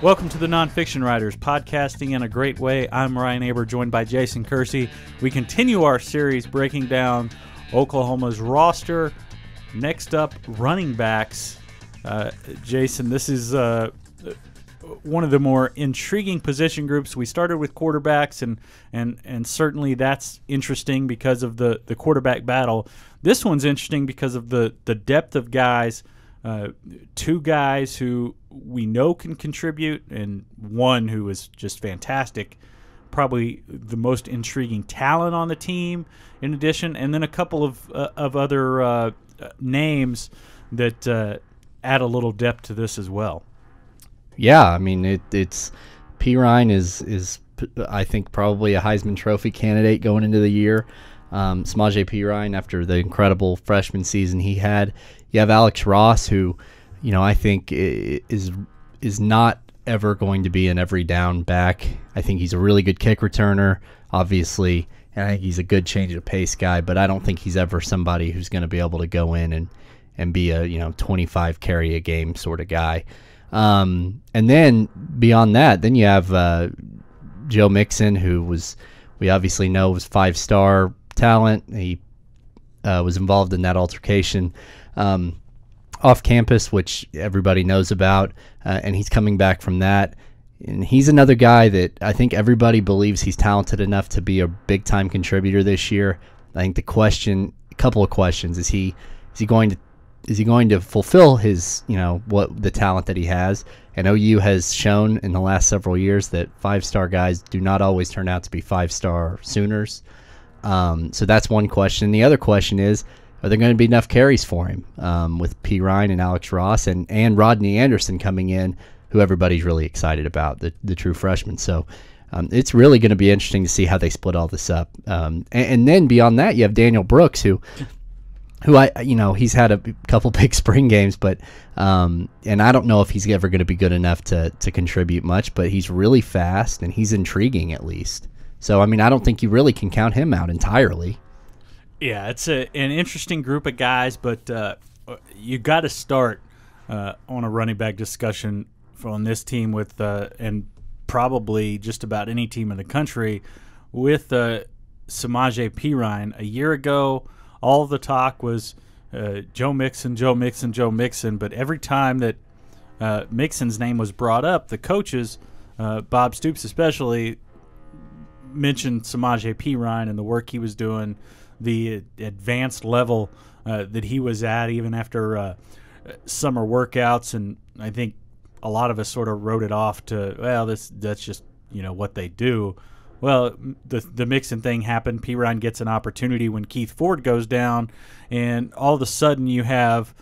Welcome to the Nonfiction Writers, podcasting in a great way. I'm Ryan Aber, joined by Jason Kersey. We continue our series breaking down Oklahoma's roster. Next up, running backs. Jason, this is one of the more intriguing position groups. We started with quarterbacks, and certainly that's interesting because of the quarterback battle. This one's interesting because of the depth of guys. Two guys who we know can contribute, and one who is just fantastic, probably the most intriguing talent on the team in addition, and then a couple of other names that add a little depth to this as well. Yeah, I mean, it's P. Ryan is I think probably a Heisman Trophy candidate going into the year. Samaje Perine, after the incredible freshman season he had. You have Alex Ross, who, you know, I think is not ever going to be an every down back. I think he's a really good kick returner, obviously, and I think he's a good change of pace guy, but I don't think he's ever somebody who's going to be able to go in and be a 25 carry a game sort of guy. And then beyond that, then you have Joe Mixon, who we obviously know was 5-star talent. He was involved in that altercation off campus, which everybody knows about, and he's coming back from that. And he's another guy that I think everybody believes he's talented enough to be a big-time contributor this year. I think a couple of questions: is he going to fulfill his, what the talent that he has? And OU has shown in the last several years that 5-star guys do not always turn out to be 5-star Sooners. So that's one question. The other question is, are there going to be enough carries for him with P. Ryan and Alex Ross and Rodney Anderson coming in, who everybody's really excited about, the true freshman. So it's really going to be interesting to see how they split all this up. And then beyond that, you have Daniel Brooks, who he's had a couple big spring games, but and I don't know if he's ever going to be good enough to contribute much, but he's really fast and he's intriguing at least. So, I mean, I don't think you really can count him out entirely. Yeah, it's an interesting group of guys, but you got to start on a running back discussion on this team with, and probably just about any team in the country, with Samaje Perine. A year ago, all of the talk was Joe Mixon, but every time that Mixon's name was brought up, the coaches, Bob Stoops especially, mentioned Samaje Perine and the work he was doing, the advanced level that he was at even after summer workouts, and I think a lot of us sort of wrote it off to, well, that's just what they do. Well, the Mixon thing happened. Perine gets an opportunity when Keith Ford goes down, and all of a sudden you have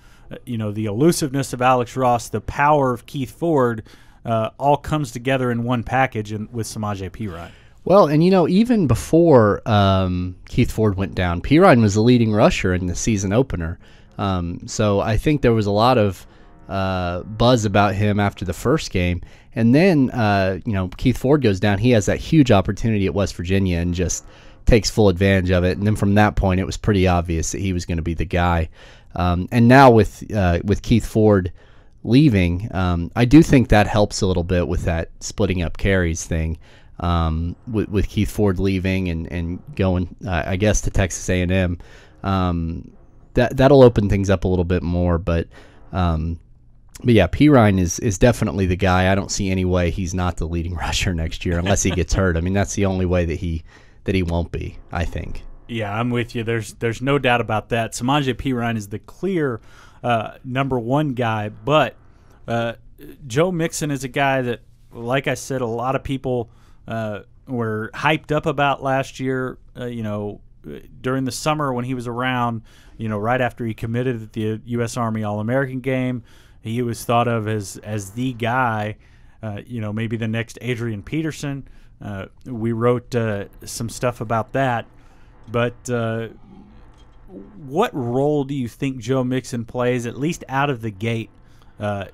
the elusiveness of Alex Ross, the power of Keith Ford, all comes together in one package and with Samaje Perine. Well, and even before Keith Ford went down, Perine was the leading rusher in the season opener. So I think there was a lot of buzz about him after the first game. And then, Keith Ford goes down. He has that huge opportunity at West Virginia and just takes full advantage of it. And then from that point, it was pretty obvious that he was going to be the guy. And now with Keith Ford leaving, I do think that helps a little bit with that splitting up carries thing. With Keith Ford leaving and going, I guess, to Texas A&M, that'll open things up a little bit more. But yeah, Perine is definitely the guy. I don't see any way he's not the leading rusher next year unless he gets hurt. I mean, that's the only way that he won't be, I think. Yeah, I'm with you. There's no doubt about that. Samaje Perine is the clear number one guy, but Joe Mixon is a guy that, like I said, a lot of people were hyped up about last year, during the summer when he was around, right after he committed at the U.S. Army All-American game. He was thought of as the guy, maybe the next Adrian Peterson. We wrote some stuff about that. But what role do you think Joe Mixon plays, at least out of the gate,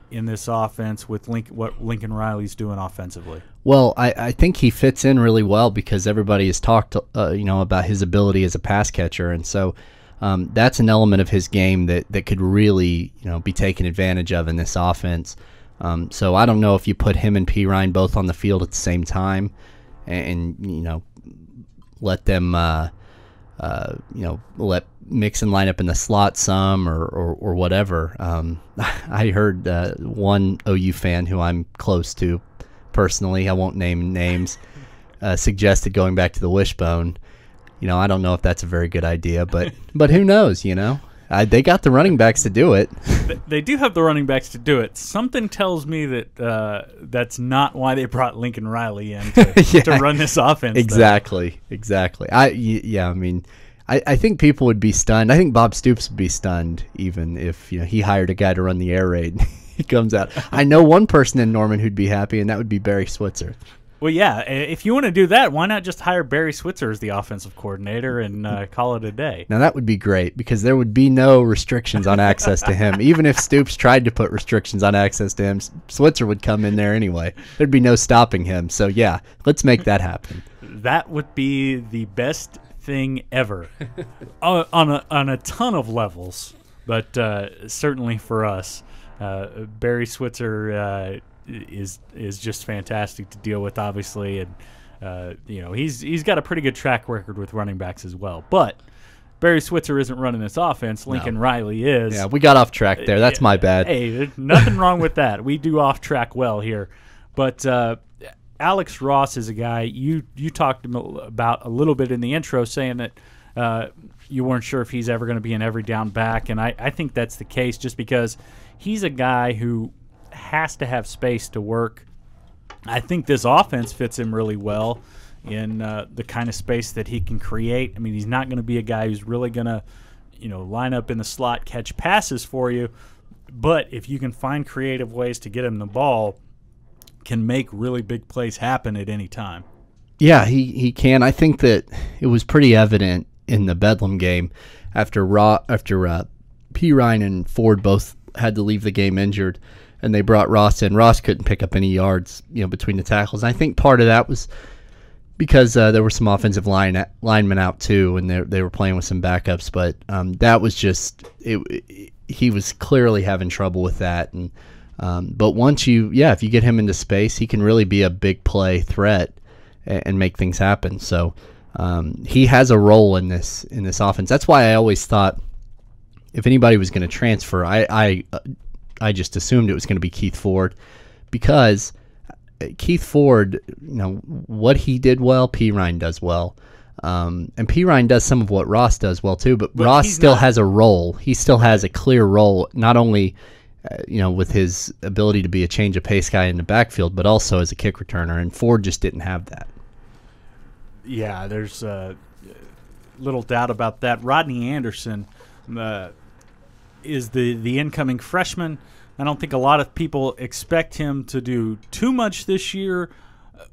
in this offense with what Lincoln Riley's doing offensively? Well, I think he fits in really well because everybody has talked, about his ability as a pass catcher, and so that's an element of his game that could really, be taken advantage of in this offense. So I don't know if you put him and P. Ryan both on the field at the same time and let them, let Mixon line up in the slot some or whatever. I heard one OU fan who I'm close to personally, I won't name names, suggested going back to the wishbone. I don't know if that's a very good idea, but who knows, They got the running backs to do it. They do have the running backs to do it. Something tells me that that's not why they brought Lincoln Riley in to run this offense. Exactly. I think people would be stunned. I think Bob Stoops would be stunned even if he hired a guy to run the air raid. He comes out. I know one person in Norman who'd be happy, and that would be Barry Switzer. Well, yeah, if you want to do that, why not just hire Barry Switzer as the offensive coordinator and call it a day? Now, that would be great because there would be no restrictions on access to him. Even if Stoops tried to put restrictions on access to him, Switzer would come in there anyway. There'd be no stopping him. So, yeah, let's make that happen. That would be the best thing ever on a ton of levels, but certainly for us. Barry Switzer is just fantastic to deal with, obviously, and he's got a pretty good track record with running backs as well. But Barry Switzer isn't running this offense. Lincoln Riley is. Yeah, we got off track there. That's my bad. Hey, there's nothing wrong with that. We do off track well here. But Alex Ross is a guy you talked about a little bit in the intro, saying that you weren't sure if he's ever going to be an every down back, and I think that's the case just because he's a guy who has to have space to work. I think this offense fits him really well in the kind of space that he can create. I mean, he's not going to be a guy who's really going to, line up in the slot, catch passes for you. But if you can find creative ways to get him the ball, can make really big plays happen at any time. Yeah, he can. I think that it was pretty evident in the Bedlam game after P. Ryan and Ford both had to leave the game injured, and they brought Ross in. Ross couldn't pick up any yards, between the tackles. And I think part of that was because there were some offensive linemen out too, and they were playing with some backups. But that was just he was clearly having trouble with that. And but once if you get him into space, he can really be a big play threat and make things happen. So he has a role in this offense. That's why I always thought if anybody was going to transfer, I just assumed it was going to be Keith Ford, because Keith Ford, what he did well, P. Ryan does well. And P. Ryan does some of what Ross does well too, but Ross still has a role. He still has a clear role, not only with his ability to be a change of pace guy in the backfield, but also as a kick returner, and Ford just didn't have that. Yeah, there's little doubt about that. Rodney Anderson is the incoming freshman. I don't think a lot of people expect him to do too much this year,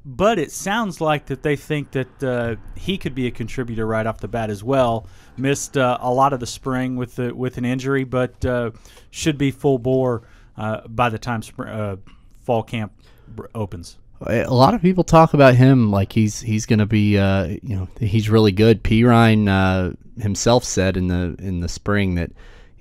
but it sounds like that they think that he could be a contributor right off the bat as well. Missed a lot of the spring with an injury, but should be full bore by the time fall camp opens. A lot of people talk about him like he's going to be he's really good. P. Ryan himself said in the spring that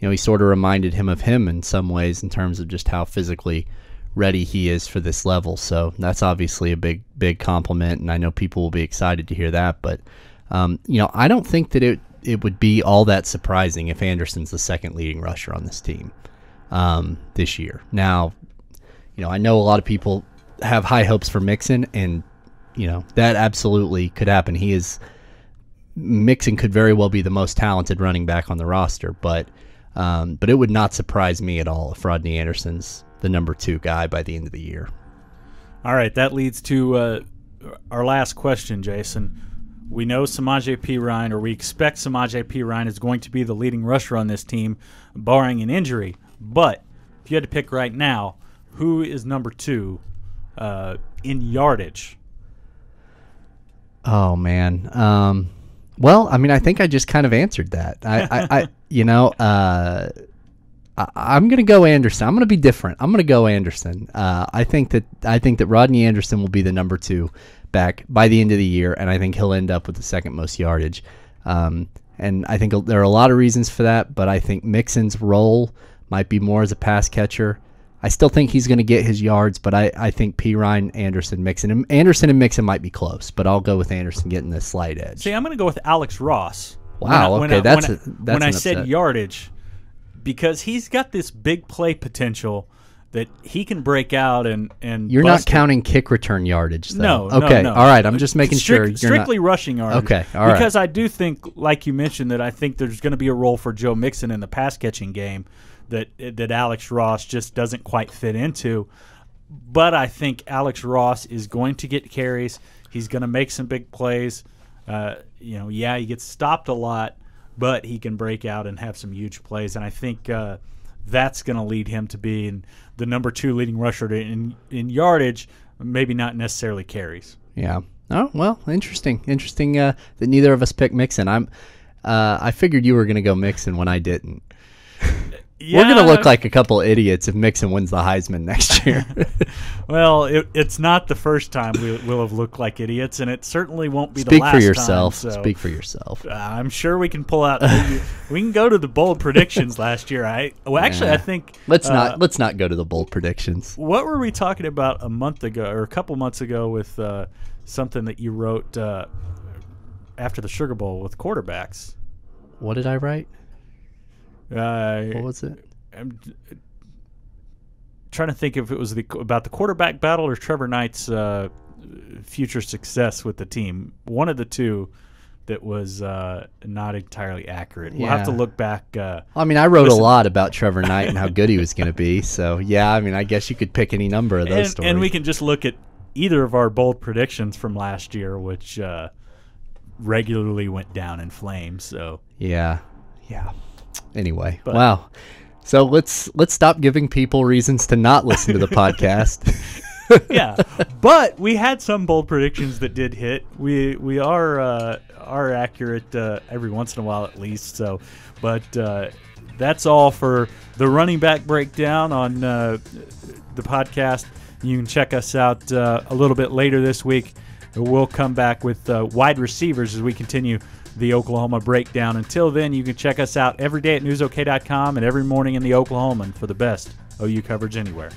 he sort of reminded him of him in some ways in terms of just how physically ready he is for this level. So that's obviously a big compliment, and I know people will be excited to hear that. But I don't think that it would be all that surprising if Anderson's the second leading rusher on this team this year. Now, I know a lot of people have high hopes for Mixon, and that absolutely could happen. Mixon could very well be the most talented running back on the roster, but it would not surprise me at all if Rodney Anderson's the number 2 guy by the end of the year. All right, that leads to our last question, Jason. We know Samaje P. Ryan, or we expect Samaje P. Ryan is going to be the leading rusher on this team, barring an injury. But if you had to pick right now, who is number 2 in yardage? Oh, man. Well, I mean, I think I just kind of answered that. I'm going to go Anderson. I'm going to be different. I'm going to go Anderson. I think that Rodney Anderson will be the number 2 back by the end of the year, and I think he'll end up with the second most yardage. And I think there are a lot of reasons for that, but I think Mixon's role might be more as a pass catcher. I still think he's going to get his yards, but I think Perine, Anderson, Mixon. Anderson and Mixon might be close, but I'll go with Anderson getting the slight edge. See, I'm going to go with Alex Ross. Wow, when I said yardage, because he's got this big play potential that he can break out and you're not counting kick return yardage, though. No. Okay, no. All right. I'm just making sure you're strictly rushing yardage. Okay, all right. Because I do think, like you mentioned, that I think there's going to be a role for Joe Mixon in the pass catching game that Alex Ross just doesn't quite fit into. But I think Alex Ross is going to get carries. He's going to make some big plays. He gets stopped a lot, but he can break out and have some huge plays. And I think that's going to lead him to being the number 2 leading rusher in yardage, maybe not necessarily carries. Yeah. Oh, well, interesting. Interesting that neither of us picked Mixon. I figured you were going to go Mixon when I didn't. Yeah. We're going to look like a couple idiots if Mixon wins the Heisman next year. Well, it's not the first time we'll have looked like idiots, and it certainly won't be the last time. Speak for yourself. So, Speak for yourself. I'm sure we can pull out. We can go to the bold predictions last year. I think let's not go to the bold predictions. What were we talking about a month ago or a couple months ago with something that you wrote after the Sugar Bowl with quarterbacks? What did I write? What was it? I'm trying to think if it was about the quarterback battle or Trevor Knight's future success with the team. One of the two that was not entirely accurate. We'll have to look back. I wrote a lot about Trevor Knight and how good he was going to be. So, I guess you could pick any number of those stories. And we can just look at either of our bold predictions from last year, which regularly went down in flames. So yeah. Anyway, wow. So let's stop giving people reasons to not listen to the podcast. Yeah, but we had some bold predictions that did hit. We are accurate every once in a while at least. So, but that's all for the running back breakdown on the podcast. You can check us out a little bit later this week. We'll come back with wide receivers as we continue the Oklahoma breakdown. Until then, you can check us out every day at newsok.com and every morning in the Oklahoman for the best OU coverage anywhere.